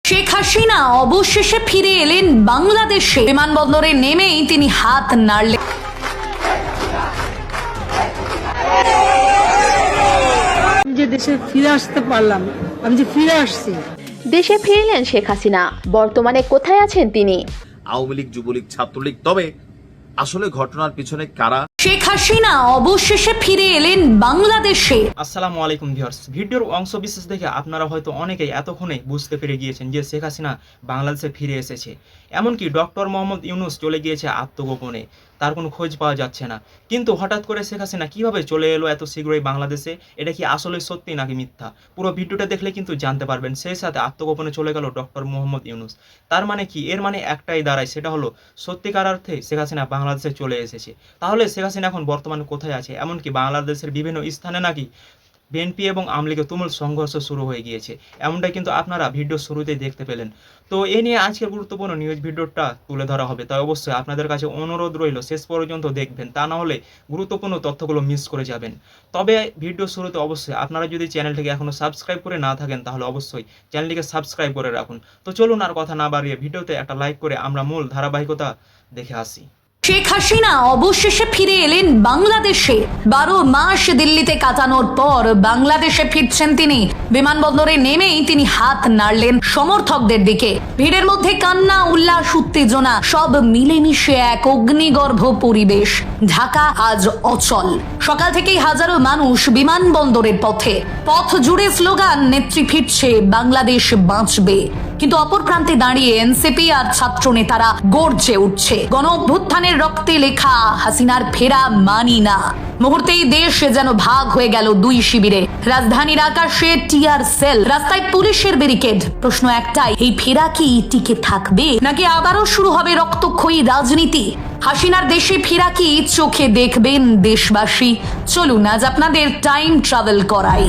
শেখ হাসিনা অবশেষে ফিরে এলেন বাংলাদেশে। বিমানবন্দরে নেমেই তিনি হাত নাড়লেন। যে দেশে ফিরে আসতে পারলাম, আমি যে ফিরে আসছি। দেশে ফিরলেন শেখ হাসিনা। বর্তমানে কোথায় আছেন তিনি? আওয়ামী লীগ, যুবলীগ, ছাত্রলীগ, তবে আসলে ঘটনার পিছনে কারা? শেখ হাসিনা অবশেষে ফিরে এলেন বাংলাদেশে। আসসালামু আলাইকুম ভিউয়ার্স, ভিডিওর অংশ বিশেষ দেখে আপনারা হয়তো অনেকেই এতক্ষণে বুঝতে পেরে গিয়েছেন যে শেখ হাসিনা বাংলাদেশে ফিরে এসেছে। এমনকি ডক্টর মোহাম্মদ ইউনূস চলে গিয়েছে আত্মগোপনে, তার কোনো খোঁজ পাওয়া যাচ্ছে না। কিন্তু হঠাৎ করে শেখ হাসিনা কিভাবে চলে এলো এত শীঘ্রই বাংলাদেশে? এটা কি আসলে সত্যি নাকি মিথ্যা? পুরো ভিডিওটা দেখলে কিন্তু জানতে পারবেন। সেই সাথে আত্মগোপনে চলে গেল ডক্টর মোহাম্মদ ইউনূস। তার মানে কি? এর মানে একটাই দাঁড়ায়, সেটা হলো সত্যিকার অর্থে শেখ হাসিনা বাংলাদেশে চলে এসেছে। তাহলে শেখ হাসিনা এখন বর্তমানে কোথায় আছে? এমনকি বাংলাদেশের বিভিন্ন স্থানে নাকি বিএনপি এবং আওয়ামী লীগের তুমুল সংঘর্ষ শুরু হয়ে গিয়েছে, এমনটাই কিন্তু আপনারা ভিডিও শুরুতেই দেখতে পেলেন। তো এ নিয়ে আজকের গুরুত্বপূর্ণ নিউজ ভিডিওটা তুলে ধরা হবে, তাই অবশ্যই আপনাদের কাছে অনুরোধ রইল শেষ পর্যন্ত দেখবেন, তা না হলে গুরুত্বপূর্ণ তথ্যগুলো মিস করে যাবেন। তবে ভিডিও শুরুতে অবশ্যই আপনারা যদি চ্যানেলটিকে এখনও সাবস্ক্রাইব করে না থাকেন তাহলে অবশ্যই চ্যানেলটিকে সাবস্ক্রাইব করে রাখুন। তো চলুন আর কথা না বাড়িয়ে ভিডিওতে একটা লাইক করে আমরা মূল ধারাবাহিকতা দেখে আসি। শেখ হাসিনা অবশেষে ফিরে এলেন বাংলাদেশে। 12 মাস দিল্লিতে কাটানোর পর বাংলাদেশে ফিরছেন তিনি। বিমানবন্দরে নেমেই তিনি হাত নাড়লেন সমর্থকদের দিকে। ভিড়ের মধ্যে কান্না, উল্লাস, উত্তেজনা সব মিলেমিশে এক অগ্নিগর্ভ পরিবেশ। ঢাকা আজ অচল। সকাল থেকেই হাজারো মানুষ বিমানবন্দরের পথে। পথ জুড়ে স্লোগান, নেত্রী ফিরছে, বাংলাদেশ বাঁচবে। কিন্তু অপর প্রান্তে দাঁড়িয়ে এনসিপি আর ছাত্র নেতারা গর্জে উঠছে। গণ অভ্যুত্থানের রক্তে লেখা হাসিনার ফেরা মানি না। মুহূর্তেই দেশ যেন ভাগ হয়ে গেল দুই শিবিরে। রাজধানীর আকাশে টিয়ার সেল, রাস্তায় পুলিশের ব্যারিকেড। প্রশ্ন একটাই, এই ফেরা কি টিকে থাকবে নাকি আবারও শুরু হবে রক্তক্ষয়ী রাজনীতি? হাসিনার দেশে ফেরা কি চোখে দেখবেন দেশবাসী? চলুন আজ আপনাদের টাইম ট্রাভেল করাই।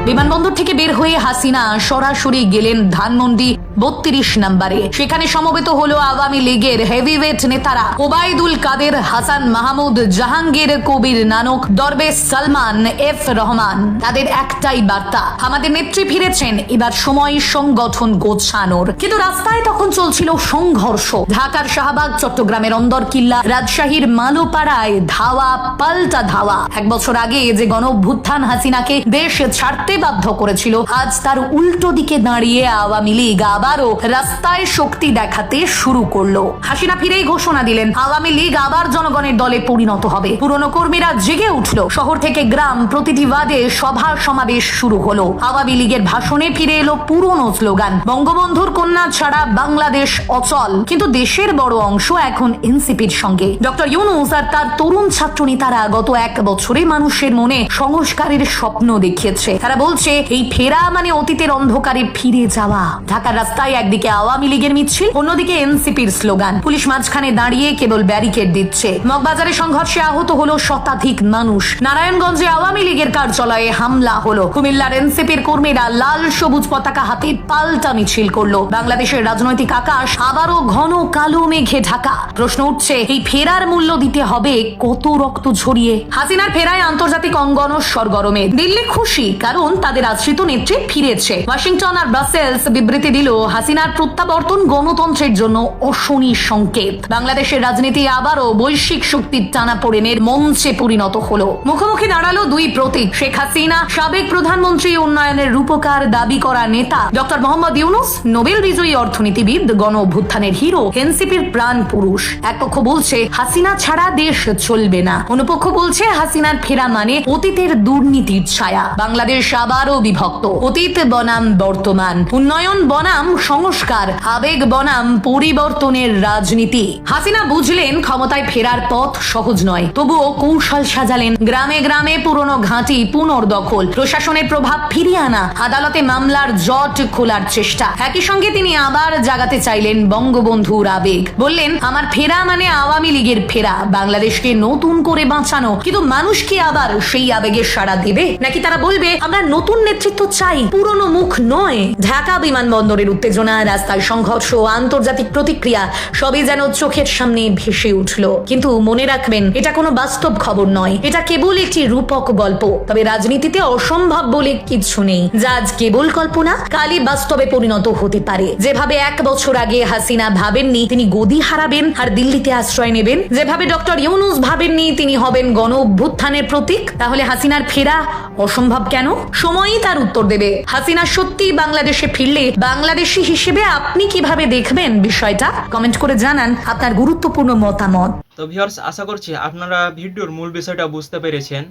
বিমানবন্দর থেকে বের হয়ে হাসিনা সরাসরি গেলেন ধানমন্ডি 32 নম্বরে। সেখানে সমবেত হলো আওয়ামী লীগের হেভিওয়েট নেতারা ওবায়দুল কাদের, হাসান মাহমুদ, জাহাঙ্গীর কবির নানক, দরবেশ সালমান, এফ রহমান। তাদের একটাই বার্তা, আমাদের নেত্রী ফিরেছেন, এবার সময় সংগঠন গোছানোর। কিন্তু রাস্তায় তখন চলছিল সংঘর্ষ। ঢাকার শাহবাগ, চট্টগ্রামের অন্দরকিল্লা, রাজশাহীর মালোপাড়ায় ধাওয়া পাল্টা ধাওয়া। 1 বছর আগে যে গণ অভ্যুত্থান হাসিনাকে দেশ ছাড়তে বাধ্য করেছিল, আজ তার উল্টো দিকে দাঁড়িয়ে আওয়ামী লীগ আবারও রাস্তায় শক্তি দেখাতে শুরু করলো। হাসিনা ফিরেই ঘোষণা দিলেন, আওয়ামী লীগ আবার জনগণের দলে পরিণত হবে। পুরনো কর্মীরা জেগে উঠলো। শহর থেকে গ্রাম, প্রতিটি ওয়ার্ডে সভা সমাবেশ শুরু হলো। আওয়ামী লীগের ভাষণে ফিরে এলো পুরনো স্লোগান, বঙ্গবন্ধুর কন্যা ছাড়া বাংলাদেশ অচল। কিন্তু দেশের বড় অংশ এখন এনসিপির সঙ্গে। ডক্টর ইউনূস আর তার তরুণ ছাত্র নেতারা গত 1 বছরে মানুষের মনে সংস্কারের স্বপ্ন দেখিয়েছে। তারা বলছে এই ফেরা মানে অতীতের অন্ধকারে ফিরে যাওয়া। ঢাকার রাস্তায় একদিকে আওয়ামী লীগের মিছিল, অন্যদিকে এনসিপির স্লোগান। পুলিশ মাঝখানে দাঁড়িয়ে কেবল ব্যারিকেড দিচ্ছে। মগবাজারে সংঘর্ষে আহত হলো শতাধিক মানুষ। নারায়ণগঞ্জে আওয়ামী লীগের কার্যালয়ে হামলা হলো। কুমিল্লার এনসিপির কর্মীরা লাল সবুজ পতাকা হাতে পাল্টা মিছিল করলো। বাংলাদেশের রাজনৈতিক আকাশ আবারও ঘন কালো মেঘে ঢাকা। প্রশ্ন উঠছে, এই ফেরার মূল্য দিতে হবে কত রক্ত ঝরিয়ে? হাসিনার ফেরায় আন্তর্জাতিক অঙ্গন সরগরমে। দিল্লি খুশি, কারণ তাদের আশ্রিত নেত্রী ফিরেছে। ওয়াশিংটন আর ব্রাসেলস বিবৃতি দিল, হাসিনার প্রত্যাবর্তন গণতন্ত্রের জন্য অশনি সংকেত। বাংলাদেশের রাজনীতি আবারও বৈশ্বিক শক্তির টানাপোড়েনের মঞ্চে পরিণত হলো। মুখোমুখি দাঁড়ালো দুই প্রতীক, শেখ হাসিনা, সাবেক প্রধানমন্ত্রী, উন্নয়নের রূপকার দাবি করা নেতা। ডক্টর মোহাম্মদ ইউনূস, নোবেল বিজয়ী অর্থনীতিবিদ, গণ অভ্যুত্থানের হিরো, এনসিপির প্রাণ পুরুষ। এক পক্ষ বলছে হাসিনা ছাড়া দেশ চলবে না, অন্য পক্ষ বলছে হাসিনার ফেরা মানে অতীতের দুর্নীতির ছায়া। বাংলাদেশ আবারও বিভক্ত। অতীত বনাম বর্তমান, উন্নয়ন বনাম সংস্কার, আবেগ বনাম পরিবর্তনের রাজনীতি। হাসিনা বুঝলেন ক্ষমতায় ফেরার পথ সহজ নয়, তবুও কৌশল সাজালেন। গ্রামে গ্রামে পুরনো ঘাঁটি পুনর্দখল, প্রশাসনের প্রভাব ফিরিয়ে আনা, আদালতে মামলার জট খোলার চেষ্টা। একই সঙ্গে তিনি আবার জাগাতে চাইলেন বঙ্গবন্ধুর আবেগ। বললেন, আমার ফেরা মানে আওয়ামী লীগের ফেরা, বাংলাদেশকে নতুন করে বাঁচানো। কিন্তু মানুষ কি আবার সেই আবেগের সাড়া দেবে, নাকি তারা বলবে আমরা নতুন নেতৃত্ব চাই, পুরনো মুখ নয়? ঢাকা বিমানবন্দরের উত্তেজনা উত্তেজনা, রাস্তায় সংঘর্ষ, আন্তর্জাতিক প্রতিক্রিয়া সবই যেন চোখের সামনে ভেসে উঠল। কিন্তু মনে রাখবেন, এটা কোনো বাস্তব খবর নয়, এটা কেবল একটি রূপক গল্প। তবে রাজনীতিতে অসম্ভব বলে কিছু নেই, যা আজ কেবল কল্পনা কালই বাস্তবে পরিণত হতে পারে। যেভাবে 1 বছর আগে হাসিনা ভাবেননি তিনি গদি হারাবেন আর দিল্লিতে আশ্রয় নেবেন, যেভাবে ডক্টর ইউনূস ভাবেননি তিনি হবেন গণ অভ্যুত্থানের প্রতীক, তাহলে হাসিনার ফেরা অসম্ভব কেন? সময়ই তার উত্তর দেবে। হাসিনা সত্যি বাংলাদেশে ফিরলে বাংলাদেশী হিসেবে আপনি কিভাবে দেখবেন বিষয়টা? কমেন্ট করে জানান আপনার গুরুত্বপূর্ণ মতামত। তো ভিউয়ার্স, আশা করছি আপনারা ভিডিওর মূল বিষয়টা বুঝতে পেরেছেন।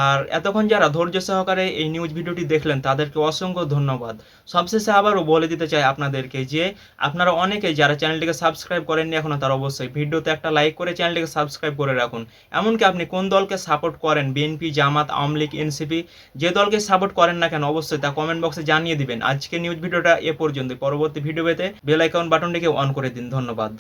আর এতক্ষণ যারা ধৈর্য সহকারে এই নিউজ ভিডিওটি দেখলেন তাদেরকে অসংখ্য ধন্যবাদ। সবশেষে আবারও বলে দিতে চাই আপনাদেরকে যে আপনারা অনেকেই যারা চ্যানেলটিকে সাবস্ক্রাইব করেননি এখনো, তারা অবশ্যই ভিডিওতে একটা লাইক করে চ্যানেলটিকে সাবস্ক্রাইব করে রাখুন। এমনকি আপনি কোন দলকে সাপোর্ট করেন, বিএনপি, জামাত, আওয়ামী লীগ, এনসিপি, যে দলকে সাপোর্ট করেন না কেন অবশ্যই তা কমেন্ট বক্সে জানিয়ে দিবেন। আজকে নিউজ ভিডিওটা এ পর্যন্ত। পরবর্তী ভিডিও পেতে বেল আইকন বাটনটিকে অন করে দিন। ধন্যবাদ।